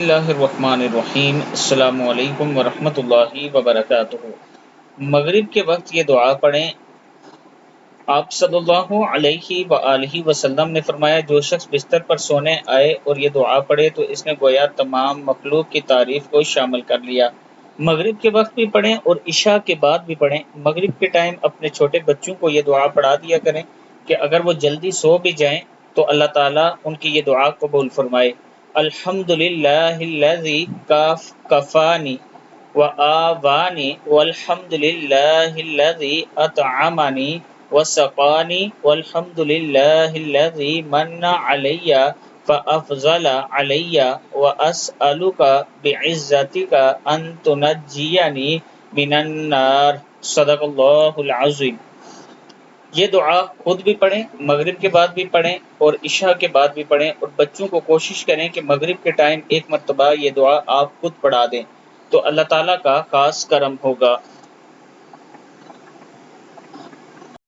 اللہ الرحمن الرحیم، السلام علیکم ورحمۃ اللہ وبرکاتہ۔ مغرب کے وقت یہ دعا پڑھیں۔ آپ صلی اللہ علیہ وآلہ وسلم نے فرمایا، جو شخص بستر پر سونے آئے اور یہ دعا پڑھے تو اس نے گویا تمام مخلوق کی تعریف کو شامل کر لیا۔ مغرب کے وقت بھی پڑھیں اور عشاء کے بعد بھی پڑھیں۔ مغرب کے ٹائم اپنے چھوٹے بچوں کو یہ دعا پڑھا دیا کریں کہ اگر وہ جلدی سو بھی جائیں تو اللہ تعالیٰ ان کی یہ دعا قبول فرمائے۔ الحمد للہ الذی کفانی وآوانی والحمد للہ الذی اطعمنی وسقانی والحمد للہ الذی من علی فافضل علی واسألک بعزتک ان تنجینی من النار۔ صدق اللہ العظیم۔ یہ دعا خود بھی پڑھیں، مغرب کے بعد بھی پڑھیں اور عشاء کے بعد بھی پڑھیں، اور بچوں کو کوشش کریں کہ مغرب کے ٹائم ایک مرتبہ یہ دعا آپ خود پڑھا دیں تو اللہ تعالیٰ کا خاص کرم ہوگا۔